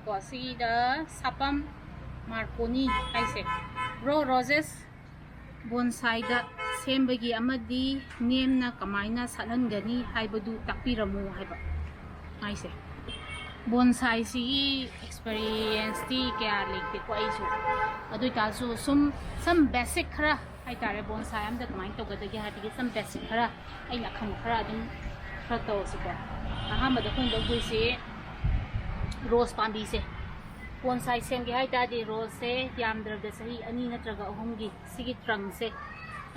ko si the sapam marconi haise raw roses bonsai da sembagi amadi nemna kamaina salangani haibadu takpiramu haiba haise bonsai si experience ti kya lekte ko aisu adu ta su some basic khara hai tare bonsai am da kamain to gadagi hati some basic khara ai na kham khara dum khara to su ko ahamba da khon do bui si rose pambi se bonsai sem gi hai ta di rose se yam dar da sahi ani na traga ahum gi sigi trang se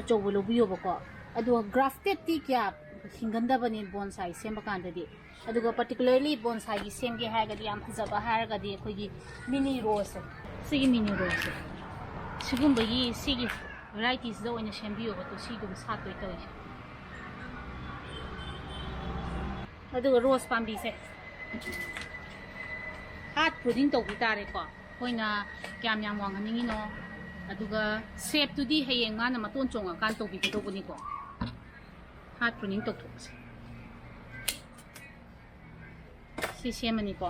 acho bolo biyo bako adu grafted ti kya hinganda bani bonsai sem bakan da di aduga particularly bonsai gi sem gi ha ga di am phajaba ha ga di khoi gi mini rose sigi mini rose sigum bagi sigi varieties do ina sem biyo bato sigum sa toi toi aduga rose pambi se hat pudding to gitare ko hoina kyam yang wang haningi no aduga shape to di hayeng ma na maton chonga kan to bi to buni ko hat pudding to to si semani ko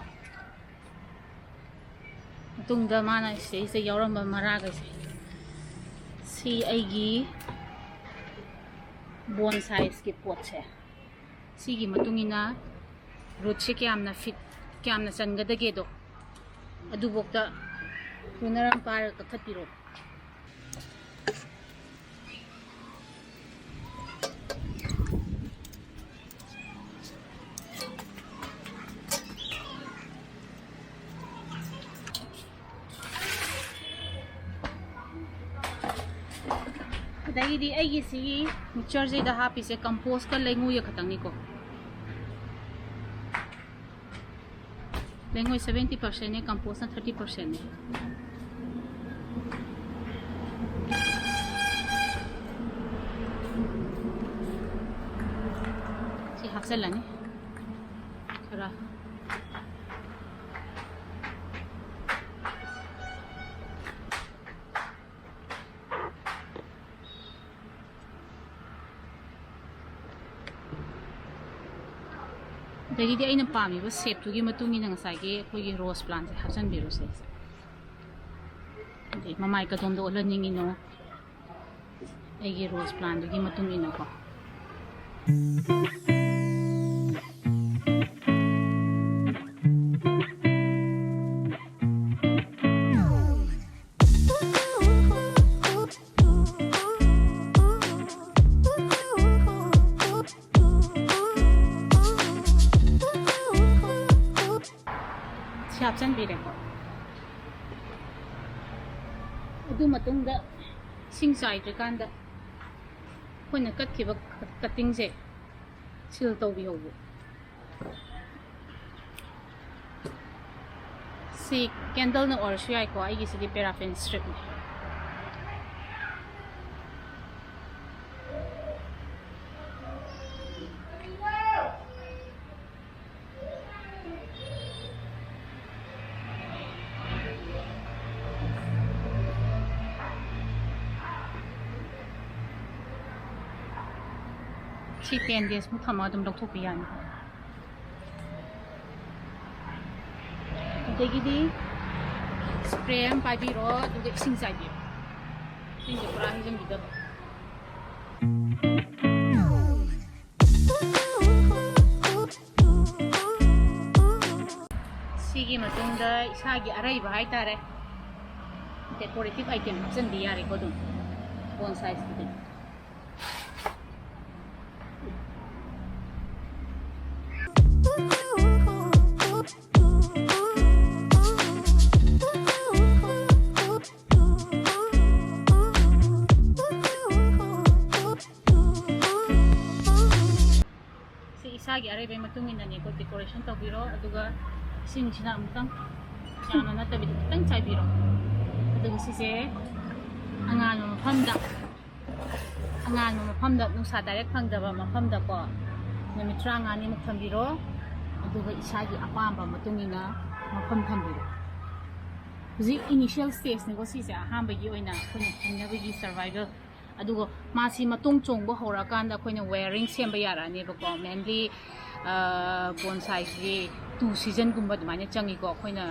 tungda mana se yauram mara ga se si aigi bonsai ki pot se si gi matungina root se kyam na fit kyam na changada ge do adu bokta punaram par ka khatiro dai di ai gi si mixture je da happy se compost ka lengu ya khatang ni ko lengu 70% ne compost na 30% ne si hapsel lani khara dagi di aina pami ba shape tu gi matungi na ngasai ge khoi gi rose plant se hapsan biro se de mamai ka don do learning ino ai gi rose plant gi matungi na ko hapsan bire ko adu matungda sing sai trikanda khona kat khiba cutting se sil to bi hobu si candle na or shai ko ai gi si paraffin strip ne si 10 days mo thama dum dok thopi yan dagi di spray am pai biro du sing sai biro sing je pra hi jam bidab sigi matungda isagi arai ba hai tare decorative item hapsan di yare ko dum bonsai stick isagi aray bay matungin na ni ko decoration to biro aduga sing sina amtang yana na tabi tang chai biro aduga sise angano mafamda nusa direct phangdaba mafamda ko namitra ngani mukham biro aduga isagi apamba matungina mafam thambiro zi initial stage ne ko sise ahamba gi oina khone hinabigi survival adugo masi matung chongbo hora kanda khoina wearing semba yara ne ba ko mainly bonsai gi 2 season-gumba dumaina changiko akoina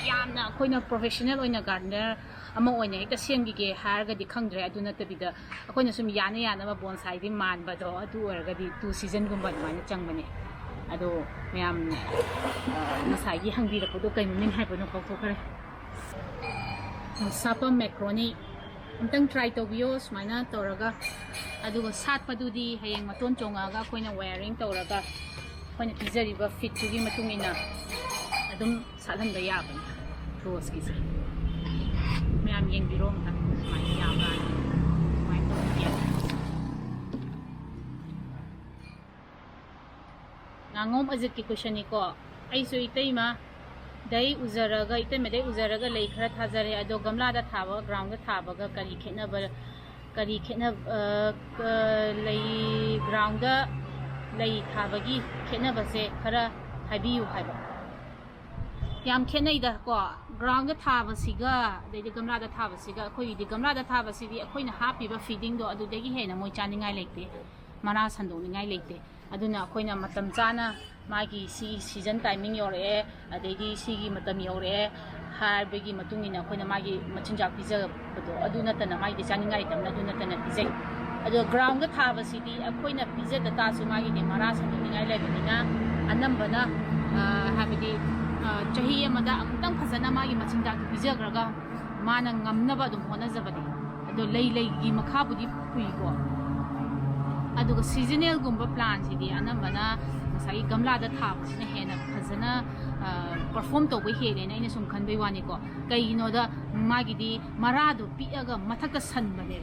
yamna akoina professional oina gardener ama oina hekta semgige harga di khangdre adu natabida akoina sum yana ma bonsai di manba do adu orga di 2 season-gumba dumaina changbane ado mayam masai gi hangbi rakodo kai min haibano kautokare sapa macaroni amtang try tawbiyo sumaina tawraga aduga satpadudi hayeng maton chongaga akoina wiring tawraga akoina pizariba fit tugi matungina adum sathanba yabani rose gi se mayam yengbiro mta sumaina yaba sumaina tawbiya ngom ajik ki question ni ko ai so itaima dai uzaraga itaima dai uzaraga lei khara thajare ado gamla da thaba ground da thaba ga kari khena lei ground da lei thaba gi khena base khara habiu haiba yam khenai da ko ground da thaba siga dai gamla da thaba siga khoi di gamla da thaba sidi khoi na happy ba feeding do adu degi hena moi chaningai lekte mana sandoningai lekte aduna akoina matam chana magi season timing yore adegi sigi matam yore harbegi matungina akoina magi machinjak pizza bado aduna tana magi chaningai tamna aduna tana pizza ado ground ga thaba sidi akoina pizza data su magi ne mara sandoningai lebinina anambana habidi chahi amada amtang phasana magi machinjak pizza graga mana ngamnaba dum hona zabadi ado lei gi makha budi pui ko aduga seasonal gumba plants idi anambana sai gamla da thab sina hena phazana perform to we hele na ina sum khan bai wani ko kai no da magi di maradu piaga mathaka san bane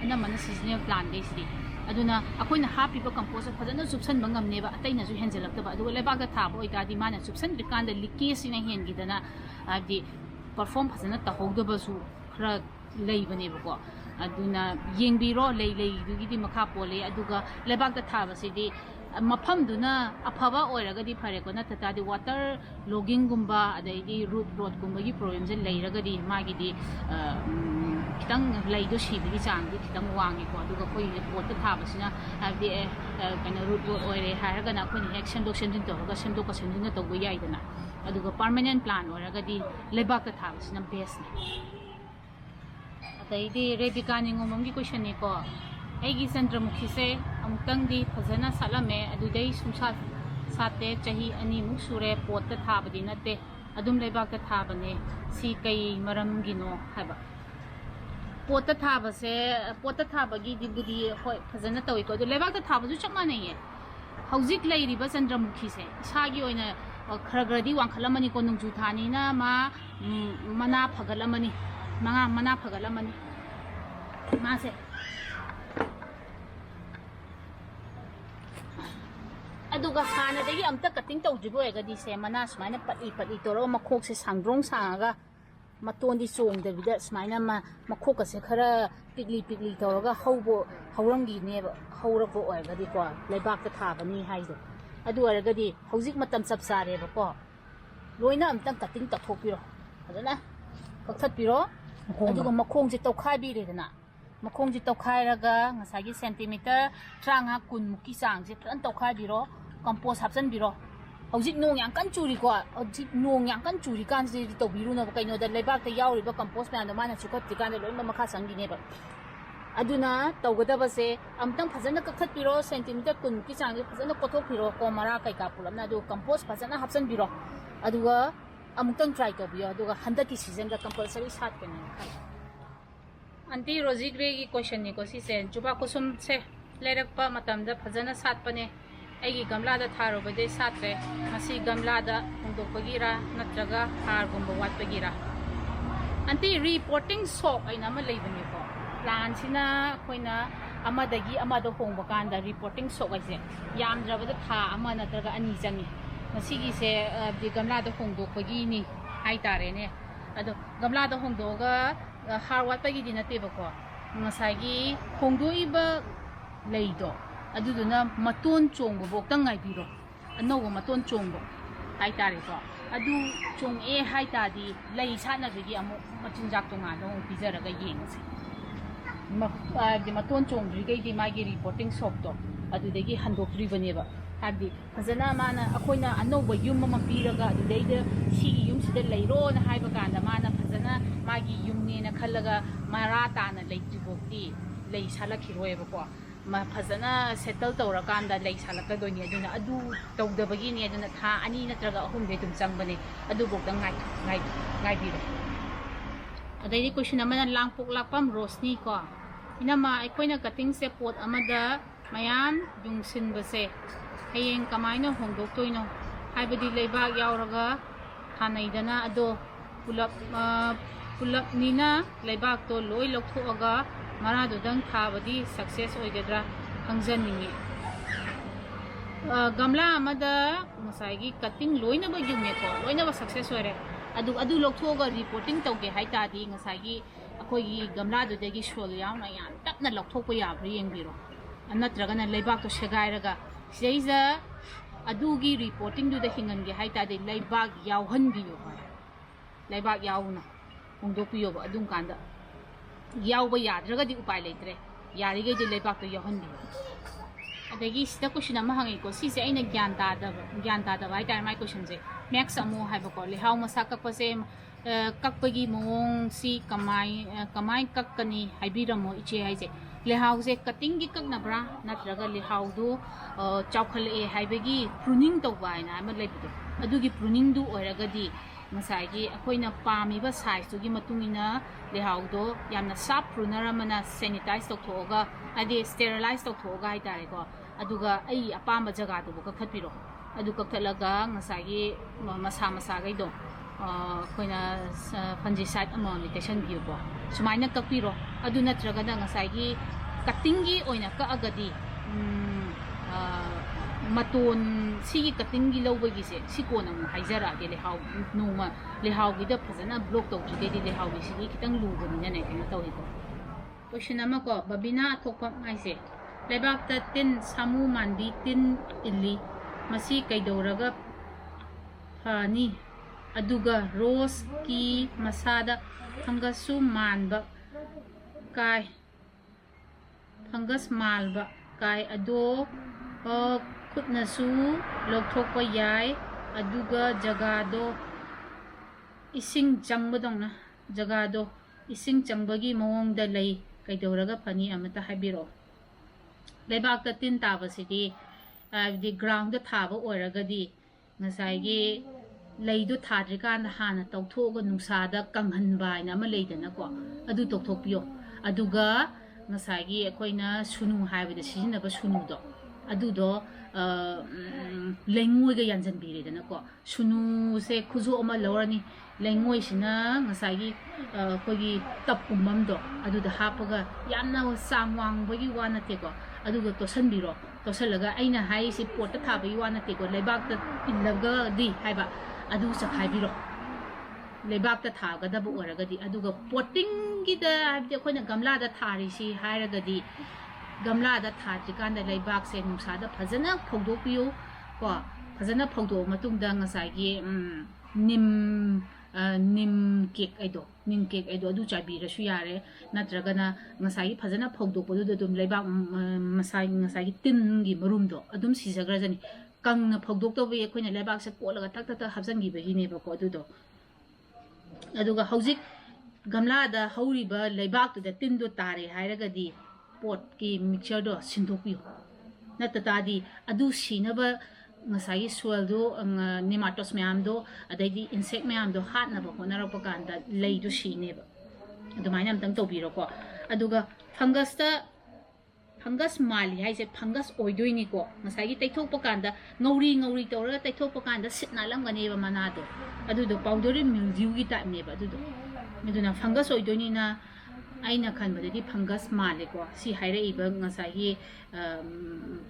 anambana seasonal plant dei sidi aduna akoina happy ba compost phazana subsan bangam ne ba ataina ju henjelak ba aduga lebak da thab oida di mana subsan rikan da likki sina hen gidana abdi perform phazana ta hogda ba su khra lei bane ba ko aduna yengbiro lei dugi di makha pole aduga lebak da thaba sidi mafam duna aphaba oiraga di phare ko natata di water logging gumba adai di root rot gumba gi problem je leiraga di magi di kitang lei do sibi di chang di kitang wangi ko aduga koi pot da thaba sina abdi kana root rot oire haraga na koi action doction din to ga semdo ka semdin to go yai dana aduga permanent plan oiraga di lebak da thaba sina best ne Tadi Rebecca ni ngomong gi question ni ko ai gi Chandramukhi se amtang di phazana salame adudai sumsat sate chahi ani mu sure pot ta thabadi nate adum lebak ta thabane si kai maram gino haba pot ta thaba se pot ta thabagi di budi hoi phazana tawi ko lebak ta thabaju chakma nei ye hauzik leiri ba Chandramukhi se isagi oina kharagradi wangkhalamani ko nungju thani na ma mana phagalamani mana phagalamani mase aduga hana degi amta cutting tawjibo egadi se mana smaina pati toro makhok se sangdrong sangaga maton di chong de bida smaina makhok se khara pikli toroga haurangi ne haurabo egadi ko lebak ta thabani haido adu egadi hauzik matam sab sare ba ko loina amta cutting ta thokpiro adana kaktat piro aduga makhong je tawkhai bi redana makhong je tawkhai raga ngasagi centimeter 35 kun muki sang je tan tawkhai biro compost hapsan biro hojik nong yang kan churi ko hojik nong yang kan churi kan je to biru na kaino da lebak ta yauri ba compost na mana chukot tikan da loima makha sangi ne ba aduna tawgada ba se amtang phajana kakhat biro centimeter kun muki sang je phajana kothok biro ko mara kai ka pulam na do compost phajana hapsan biro aduga amutang try to biyo aduga handaki season da compulsory sat kan anti Rosie Gray ki question ni ko si sen juba kusum se lerak pa matam da phajana sat pane ai gamla da tharo bade satre masi gamla da hongdok pagira natraga har gumba wat pagira anti reporting sock ai na ma leibani ko plan sina koina amadagi amado hongba kan da reporting sock ai se yam drabada tha ama natraga ani jangi masigi se di gamla da hongdok pagi ni hai tare ne ado gamla da hongdoga har wat pagi di nate ba ko masagi hongdoiba leido aduduna maton chongbo boktang ngai biro anogo maton chongbo hai tare ko adu chong e hai ta di lei sana bigi amu machinjak tonga do pizaraga yengse di maton chong ri gai di magi reporting sock to adu degi handokri bane ba ꯍꯥꯏꯕꯗꯤ ꯐꯖꯅ ꯃꯥꯅ ꯑꯩꯈꯣꯏꯅ ꯑꯅꯧꯕ ꯌꯨꯝ ꯑꯃ ꯄꯤꯔꯒ ꯑꯗꯨꯗꯩꯗ ꯁꯤꯒꯤ ꯌꯨꯝꯁꯤꯗ ꯂꯩꯔꯣꯅ ꯍꯥꯏꯕ ꯀꯥꯟꯗ ꯃꯥꯅ ꯐꯖꯅ ꯃꯥꯒꯤ ꯌꯨꯝꯅꯦꯅ ꯈꯜꯂꯒ ꯃꯔꯥ ꯇꯥꯅ ꯂꯩꯇ꯭ꯔꯤꯐꯥꯎꯗꯤ ꯂꯩ ꯁꯥꯠꯂꯛꯈꯤꯔꯣꯏꯕꯀꯣ ꯐꯖꯅ ꯁꯦꯇꯜ ꯇꯧꯔꯀꯥꯟꯗ ꯂꯩ ꯁꯥꯠꯂꯛꯀꯗꯣꯏꯅꯤ ꯑꯗꯨꯅ ꯑꯗꯨ ꯇꯧꯗꯕꯒꯤꯅꯤ ꯑꯗꯨꯅ ꯊꯥ 2 ꯅꯠꯇ꯭ꯔꯒ 3ꯗꯤ ꯑꯗꯨꯝ ꯆꯪꯕꯅꯦ ꯑꯗꯨꯐꯥꯎꯗ ꯉꯥꯏꯕꯤꯔꯣ ꯑꯗꯩꯗꯤ ꯀꯣꯏꯁꯟ ꯑꯃꯅ ꯂꯥꯡꯄꯣꯛ ꯂꯥꯛꯄꯝ ꯔꯣꯁꯅꯤ ꯀꯣ ꯏꯅꯝꯃ ꯑꯩꯈꯣꯏꯅ ꯀꯠꯇꯤꯡꯁꯦ ꯄꯣꯠ ꯑꯃꯗ ꯃꯌꯥꯝ ꯌꯨꯡꯁꯤꯟꯕꯁꯦ ꯍꯌꯦꯡ ꯀꯃꯥꯏꯅ ꯍꯣꯡꯗꯣꯛꯇꯣꯏꯅꯣ ꯍꯥꯏꯕꯗꯤ ꯂꯩꯕꯥꯛ ꯌꯥꯎꯔꯒ ꯊꯥꯅꯩꯗꯅ ꯑꯗꯣ ꯄꯨꯂꯞꯅꯤꯅ ꯂꯩꯕꯥꯛꯇꯣ ꯂꯣꯏ ꯂꯧꯊꯣꯛꯑꯒ ꯃꯔꯥꯗꯨꯗꯪ ꯊꯥꯕꯗꯤ ꯁꯛꯁꯦꯁ ꯑꯣꯏꯒꯗ꯭ꯔꯥ ꯈꯪꯖꯅꯤꯡꯉꯤ ꯒꯝꯂꯥ ꯑꯃꯗ ꯉꯁꯥꯏꯒꯤ ꯀꯠꯇꯤꯡ ꯂꯣꯏꯅꯃꯛ ꯌꯨꯡꯉꯦꯀꯣ ꯂꯣꯏꯅꯃꯛ ꯁꯛꯁꯦꯁ ꯑꯣꯏꯔꯦ ꯑꯗꯨ ꯂꯧꯊꯣꯛꯑꯒ ꯔꯤꯄꯣꯔꯇꯤꯡ ꯇꯧꯒꯦ ꯍꯥꯏꯇꯥꯔꯗꯤ ꯉꯁꯥꯏꯒꯤ ꯑꯩꯈꯣꯏꯒꯤ ꯒꯝꯂꯥꯗꯨꯗꯒꯤ ꯁꯣꯏꯜ ꯌꯥꯎꯅ ꯌꯥꯝ ꯇꯞꯅ ꯂꯧꯊꯣꯛꯄ ꯌꯥꯕ꯭ꯔꯥ ꯌꯦꯡꯕꯤꯔꯣ ꯅꯠꯇ꯭ꯔꯒꯅ ꯂꯩꯕꯥꯛꯇꯣ ꯁꯦꯒꯥꯏꯔꯒ ꯁꯤꯗꯩꯁꯤꯗ ꯑꯗꯨꯒꯤ ꯔꯤꯄꯣꯔꯇꯤꯡꯗꯨꯗ ꯍꯤꯡꯍꯟꯒꯦ ꯍꯥꯏꯇꯥꯔꯗꯤ ꯂꯩꯕꯥꯛ ꯌꯥꯎꯍꯟꯕꯤꯌꯣ ꯂꯩꯕꯥꯛ ꯌꯥꯎꯅ ꯍꯣꯡꯗꯣꯛꯄꯤꯌꯣꯕ ꯑꯗꯨꯝ ꯀꯥꯟꯗ ꯌꯥꯎꯕ ꯌꯥꯗ꯭ꯔꯒꯗꯤ ꯎꯄꯥꯏ ꯂꯩꯇ꯭ꯔꯦ ꯌꯥꯔꯤꯈꯩꯗꯤ ꯂꯩꯕꯥꯛꯇꯣ ꯌꯥꯎꯍꯟꯕꯤꯌꯣ ꯑꯗꯒꯤ ꯁꯤꯗ ꯀꯣꯏꯁꯟ ꯑꯃ ꯍꯪꯉꯤꯀꯣ ꯁꯤꯁꯦ ꯑꯩꯅ ꯒ꯭ꯌꯥꯟ ꯇꯥꯗꯕ ꯍꯥꯏꯇꯥꯔꯦ ꯃꯥꯏ ꯀꯣꯏꯁꯟꯁꯦ ꯃꯦꯛꯁ ꯑꯃꯨꯛ ꯍꯥꯏꯕꯀꯣ ꯂꯩꯍꯥꯎ ꯃꯁꯥ ꯀꯛꯄꯁꯦ ꯀꯛꯄꯒꯤ ꯃꯑꯣꯡꯁꯤ ꯀꯃꯥꯏ ꯀꯛꯀꯅꯤ ꯍꯥꯏꯕꯤꯔꯝꯃꯣ ꯏꯆꯦ ꯍꯥꯏꯁꯦ ꯂꯩꯍꯥꯎꯁꯦ ꯀꯠꯇꯤꯡꯒꯤ ꯀꯛꯅꯕ꯭ꯔꯥ ꯅꯠꯇ꯭ꯔꯒ ꯂꯩꯍꯥꯎꯗꯨ ꯆꯥꯎꯈꯠꯂꯛꯑꯦ ꯍꯥꯏꯕꯒꯤ ꯄ꯭ꯔꯨꯅꯤꯡ ꯇꯧꯕ ꯍꯥꯏꯅ ꯑꯃ ꯂꯩꯕꯗꯣ ꯑꯗꯨꯒꯤ ꯄ꯭ꯔꯨꯅꯤꯡꯗꯨ ꯑꯣꯏꯔꯒꯗꯤ ꯉꯁꯥꯏꯒꯤ ꯑꯩꯈꯣꯏꯅ ꯄꯥꯝꯃꯤꯕ ꯁꯥꯏꯖꯇꯨꯒꯤ ꯃꯇꯨꯡ ꯏꯟꯅ ꯂꯩꯍꯥꯎꯗꯣ ꯌꯥꯝꯅ ꯁꯥꯔꯞ ꯄ꯭ꯔꯨꯅꯔ ꯑꯃꯅ ꯁꯦꯅꯤꯇꯥꯏꯁ ꯇꯧꯊꯣꯛꯑꯒ ꯍꯥꯏꯗꯤ ꯁ꯭ꯇꯦꯔꯤꯂꯥꯏꯁ ꯇꯧꯊꯣꯛꯑꯒ ꯍꯥꯏꯇꯥꯔꯦꯀꯣ ꯑꯗꯨꯒ ꯑꯩ ꯑꯄꯥꯝꯕ ꯖꯒꯥꯗꯨꯕꯨ ꯀꯛꯊꯠꯄꯤꯔꯣ ꯑꯗꯨ ꯀꯛꯊꯠꯂꯒ ꯉꯁꯥꯏꯒꯤ ꯃꯁꯥꯈꯩꯗꯣ ꯑꯩꯈꯣꯏꯅ ꯐꯟꯖꯤꯁꯥꯏꯠ ꯑꯃꯃꯝꯗꯤ ꯇꯩꯁꯟꯕꯤꯌꯨꯀꯣ ꯁꯨꯃꯥꯏꯅ ꯀꯛꯄꯤꯔꯣ ꯑꯗꯨ ꯅꯠꯇ꯭ꯔꯒꯅ ꯉꯁꯥꯏꯒꯤ ꯀꯠꯇꯤꯡꯒꯤ ꯑꯣꯏꯅ ꯀꯛꯑꯒꯗꯤ ꯃꯇꯣꯟ ꯁꯤꯒꯤ ꯀꯠꯇꯤꯡꯒꯤ ꯂꯧꯕꯒꯤꯁꯦ ꯁꯤ ꯀꯣꯟꯅ ꯑꯃꯨꯛ ꯍꯥꯏꯖꯔꯛꯑꯒꯦ ꯅꯣꯡꯃ ꯂꯩꯍꯥꯎꯒꯤꯗ ꯐꯖꯅ ꯕ꯭ꯂꯣꯛ ꯇꯧꯗ꯭ꯔꯤꯒꯩꯗꯤ ꯂꯩꯍꯥꯎꯒꯤꯁꯤꯗꯤ ꯈꯤꯇꯪ ꯂꯨꯕꯅꯤꯅꯅꯦ ꯀꯩꯅꯣ ꯇꯧꯋꯤꯀꯣ ꯀꯣꯏꯁꯟ ꯑꯃ ꯀꯣ ꯕꯕꯤꯅꯥ ꯑꯊꯣꯛꯄꯝ ꯍꯥꯏꯁꯦ ꯂꯩꯕꯥꯛꯇ ꯇꯤꯟ ꯁꯥꯃꯨ ꯃꯥꯟꯕꯤ ꯇꯤꯟ ꯏꯜꯂꯤ ꯃꯁꯤ ꯀꯩꯗꯧꯔꯒ ꯐꯅꯤ ꯑꯗꯨꯒ ꯔꯣꯁꯀꯤ ꯃꯁꯥꯗ ꯐꯪꯒꯁꯁꯨ ꯃꯥꯟꯕ ꯀꯥꯏ ꯑꯗꯣ ꯈꯨꯠꯅꯁꯨ ꯂꯧꯊꯣꯛꯄ ꯌꯥꯏ ꯑꯗꯨꯒ ꯖꯒꯥꯗꯣ ꯏꯁꯤꯡ ꯆꯪꯕꯒꯤ ꯃꯑꯣꯡꯗ ꯂꯩ ꯀꯩꯗꯧꯔꯒ ꯐꯅꯤ ꯑꯃꯇ ꯍꯥꯏꯕꯤꯔꯛꯑꯣ ꯂꯩꯕꯥꯛꯇ ꯇꯤꯟ ꯇꯥꯕꯁꯤꯗꯤ ꯍꯥꯏꯕꯗꯤ ꯒ꯭ꯔꯥꯎꯟꯗ ꯊꯥꯕ ꯑꯣꯏꯔꯒꯗꯤ ꯉꯁꯥꯏꯒꯤ ꯂꯩꯗꯣ ꯊꯥꯗ꯭ꯔꯤꯀꯥꯟꯗ ꯍꯥꯟꯅ ꯇꯧꯊꯣꯛꯑꯒ ꯅꯨꯡꯁꯥꯗ ꯀꯪꯍꯟꯕ ꯍꯥꯏꯅ ꯑꯃ ꯂꯩꯗꯅꯀꯣ ꯑꯗꯨ ꯇꯧꯊꯣꯛꯄꯤꯌꯣ ꯑꯗꯨꯒ ꯉꯁꯥꯏꯒꯤ ꯑꯩꯈꯣꯏꯅ ꯁꯨꯅꯨ ꯍꯥꯏꯕꯗ ꯁꯤꯖꯤꯟꯅꯕ ꯁꯨꯅꯨꯗꯣ ꯑꯗꯨꯗꯣ ꯂꯩꯉꯣꯏꯒ ꯌꯥꯟꯁꯤꯟꯕꯤꯔꯦꯗꯅꯀꯣ ꯁꯨꯅꯨꯁꯦ ꯈꯨꯖꯣꯛ ꯑꯃ ꯂꯧꯔꯅꯤ ꯂꯩꯉꯣꯏꯁꯤꯅ ꯉꯁꯥꯏꯒꯤ ꯑꯩꯈꯣꯏꯒꯤ ꯇꯞꯀꯨꯝꯕ ꯑꯃꯗꯣ ꯑꯗꯨꯗ ꯍꯥꯞꯄꯒ ꯌꯥꯝꯅ ꯆꯥꯡ ꯋꯥꯡꯕꯒꯤ ꯋꯥ ꯅꯠꯇꯦꯀꯣ ꯑꯗꯨꯒ ꯇꯣꯠꯁꯟꯕꯤꯔꯣ ꯇꯣꯠꯁꯜꯂꯒ ꯑꯩꯅ ꯍꯥꯏꯔꯤꯁꯤ ꯄꯣꯠꯇ ꯊꯥꯕꯒꯤ ꯋꯥ ꯅꯠꯇꯦꯀꯣ ꯂꯩꯕꯥꯛꯇ ꯏꯜꯂꯒꯗꯤ ꯍꯥꯏꯕ ꯑꯗꯨ ꯆꯈꯥꯏꯕꯤꯔꯣ ꯂꯩꯕꯥꯛꯇ ꯊꯥꯒꯗꯕ ꯑꯣꯏꯔꯒꯗꯤ ꯑꯗꯨꯒ ꯄꯣꯠꯇꯤꯡꯒꯤꯗ ꯍꯥꯏꯕꯗꯤ ꯑꯩꯈꯣꯏꯅ ꯒꯝꯂꯥꯗ ꯊꯥꯔꯤꯁꯤ ꯍꯥꯏꯔꯒꯗꯤ ꯒꯝꯂꯥꯗ ꯊꯥꯗ꯭ꯔꯤꯀꯥꯟꯗ ꯂꯩꯕꯥꯛꯁꯦ ꯅꯨꯡꯁꯥꯗ ꯐꯖꯅ ꯐꯧꯗꯣꯛꯄꯤꯌꯨ ꯀꯣ ꯐꯖꯅ ꯐꯧꯗꯣꯛꯑ ꯃꯇꯨꯡꯗ ꯉꯁꯥꯏꯒꯤ ꯅꯤꯝ ꯀꯦꯛ ꯍꯥꯏꯗꯣ ꯑꯗꯨ ꯆꯥꯏꯕꯤꯔꯁꯨ ꯌꯥꯔꯦ ꯅꯠꯇ꯭ꯔꯒꯅ ꯉꯁꯥꯏꯒꯤ ꯐꯖꯅ ꯐꯧꯗꯣꯛꯄꯗꯨꯗ ꯑꯗꯨꯝ ꯂꯩꯕꯥꯛ ꯉꯁꯥꯏꯒꯤ ꯇꯤꯟꯒꯤ ꯃꯔꯨꯝꯗꯣ ꯑꯗꯨꯝ ꯁꯤꯖꯈ꯭ꯔꯖꯅꯤ ꯀꯪꯅ ꯐꯧꯗꯣꯛꯇꯧꯕꯒꯤ ꯑꯩꯈꯣꯏꯅ ꯂꯩꯕꯥꯛꯁꯦ ꯀꯣꯠꯂꯒ ꯊꯛ ꯍꯥꯞꯆꯤꯟꯈꯤꯕꯒꯤꯅꯦꯕꯀꯣ ꯑꯗꯨꯗꯣ ꯑꯗꯨꯒ ꯍꯧꯖꯤꯛ ꯒꯝꯂꯥꯗ ꯍꯧꯔꯤꯕ ꯂꯩꯕꯥꯛꯇꯨꯗ ꯇꯤꯟꯗꯣ ꯇꯥꯔꯦ ꯍꯥꯏꯔꯒꯗꯤ ꯄꯣꯠꯀꯤ ꯃꯤꯛꯆꯔꯗꯣ ꯁꯤꯟꯗꯣꯛꯄꯤꯌꯨ ꯅꯠꯇ ꯇꯥꯔꯗꯤ ꯑꯗꯨ ꯁꯤꯅꯕ ꯉꯁꯥꯏꯒꯤ ꯁꯣꯏꯜꯗꯣ ꯅꯦꯃꯥꯇꯣꯁ ꯃꯌꯥꯝꯗꯣ ꯑꯗꯩꯗꯤ ꯏꯟꯁꯦꯛ ꯃꯌꯥꯝꯗꯣ ꯍꯥꯠꯅꯕ ꯍꯣꯠꯅꯔꯛꯄ ꯀꯥꯟꯗ ꯂꯩꯗꯣ ꯁꯤꯅꯦꯕ ꯑꯗꯨꯃꯥꯏꯅ ꯑꯝꯇꯪ ꯇꯧꯕꯤꯔꯣꯀꯣ ꯑꯗꯨꯒ ꯐꯪꯒꯁ ꯃꯥꯜꯂꯤ ꯍꯥꯏꯁꯦ ꯐꯪꯒꯁ ꯑꯣꯏꯗꯣꯏꯅꯤꯀꯣ ꯉꯁꯥꯏꯒꯤ ꯇꯩꯊꯣꯛꯄ ꯀꯥꯟꯗ ꯉꯧꯔꯤ ꯇꯧꯔꯒ ꯇꯩꯊꯣꯛꯄ ꯀꯥꯟꯗ ꯁꯤꯠ ꯅꯥꯜꯂꯝꯒꯅꯦꯕ ꯃꯅꯥꯗꯣ ꯑꯗꯨꯗꯣ ꯄꯥꯎꯗꯔꯤ ꯃꯤꯜꯗ꯭ꯌꯨꯒꯤ ꯇꯥꯏꯞꯅꯦꯕ ꯑꯗꯨꯅ ꯐꯪꯒꯁ ꯑꯣꯏꯗꯣꯏꯅꯤꯅ ꯑꯩꯅ ꯈꯟꯕꯗꯗꯤ ꯐꯪꯒꯁ ꯃꯥꯜꯂꯦꯀꯣ ꯁꯤ ꯍꯥꯏꯔꯛꯏꯕ ꯉꯁꯥꯏꯒꯤ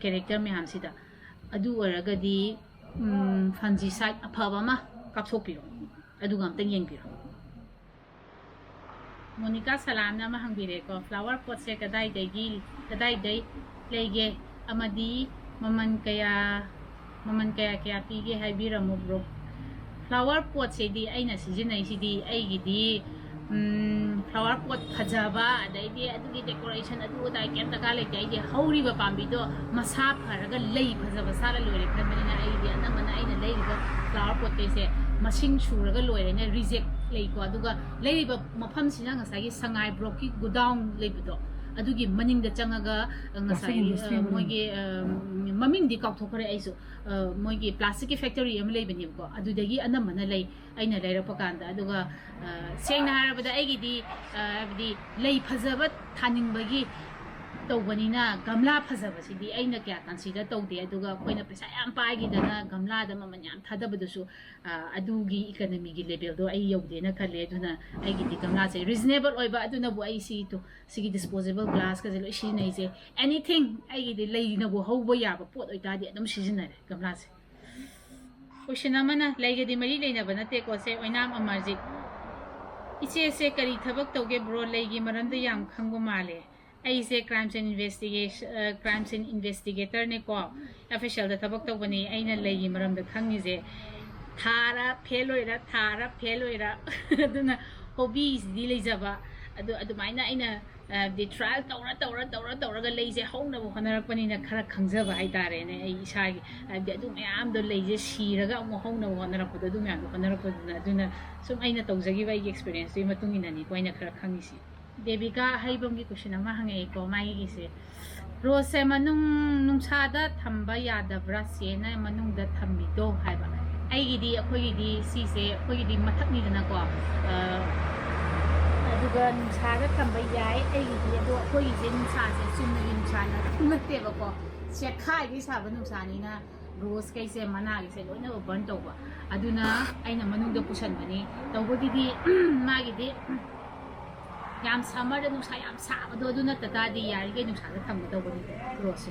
ꯀꯦꯔꯦꯛꯇꯔ ꯃꯌꯥꯝꯁꯤꯗ ꯑꯗꯨ ꯑꯣꯏꯔꯒꯗꯤ ꯐꯟꯖꯤꯁꯥꯏꯠ ꯑꯐꯕ ꯑꯃ ꯀꯥꯞꯊꯣꯛꯄꯤꯔꯣ ꯑꯗꯨꯒ ꯑꯝꯇꯪ ꯌꯦꯡꯕꯤꯔꯣ ꯃꯣꯅꯤꯀꯥ ꯁꯂꯥꯝꯅ ꯑꯃ ꯍꯪꯕꯤꯔꯦꯀꯣ ꯐ꯭ꯂꯥꯋꯔ ꯄꯣꯠꯁꯦ ꯀꯗꯥꯏꯗꯩ ꯂꯩꯒꯦ ꯑꯃꯗꯤ ꯃꯃꯜ ꯀꯌా ꯄꯤꯒꯦ ꯍꯥꯏꯕꯤꯔꯝꯃꯨ ꯕ꯭ꯔꯣ ꯐ꯭ꯂꯥꯋꯔ ꯄꯣꯠꯁꯤꯗꯤ ꯑꯩꯅ ꯁꯤꯖꯤꯟꯅꯩꯁꯤꯗꯤ ꯑꯩꯒꯤꯗꯤ flower pot phajaba adaidi adugi decoration adu dai kem taka le dai de hauri ba pambi do masa pharaga lei phajaba sala lore khamani ai de anamana aina lei ga flower pot te se masing suraga lore ne reject lei ko aduga lei ba mafam sina ngasai gi sangai block ki godown lei bido adugi maning da changaga ngasai moigi maming di kauk thokare aisu moigi plastic factory am lei bani ko adudagi anamana lei aina lei ra pakanda aduga sengna harabada aigi di abdi lei phajaba thaning bagi tawbanina gamla phajaba sidi aina kya consider tawde aduga koina pesa yam paigi dana gamla da maman yam thadabadusu adugi economy gi level do ai yaude na khale aduna aigi di gamla se reasonable oiba aduna bu ai si to sigi disposable glass ka jelo shi nei se anything aigi di lei na bu hobo ya ba pot oi ta di adum sijinare gamla se question amana leige di mari leina bana te ko se oinam amarjik iche se kari thabak toge bro leigi maram da yam khangbo male aise crimes and investigator ne ko official da thabak tawbani aina leigi maram da khangi je thara feloira aduna hobbies di leijaba adu maina aina the trial tawra ga leije hauna bo hanarakpani na khara khangjaba hai tare ne ai isagi adu mayam do leije siraga mo hauna bo hanarakpadu adu mayam do hanarakpadu aduna sum aina tawjagi bai experience ri matungina ni koina khara khangisi Devika haibam gi question ama hangai ko mai gi se rose manung nungsada thamba yadabra se na manung da thambi do haiba ai gi di akhoi gi di si se akhoi gi di mathak ni dana ko aduga nungsada thamba yai ai gi di do akhoi gi je nungsa se sumna gi nungsa na thumate ba ko se khai gi sa ba nungsa ni na rose kai se mana gi se loina burn to ba aduna aina manung da pusan bani tawbo gi di ma gi di yam summer da nungsa yam sa do aduna tata di yari ge nungsa da thamba do bani rose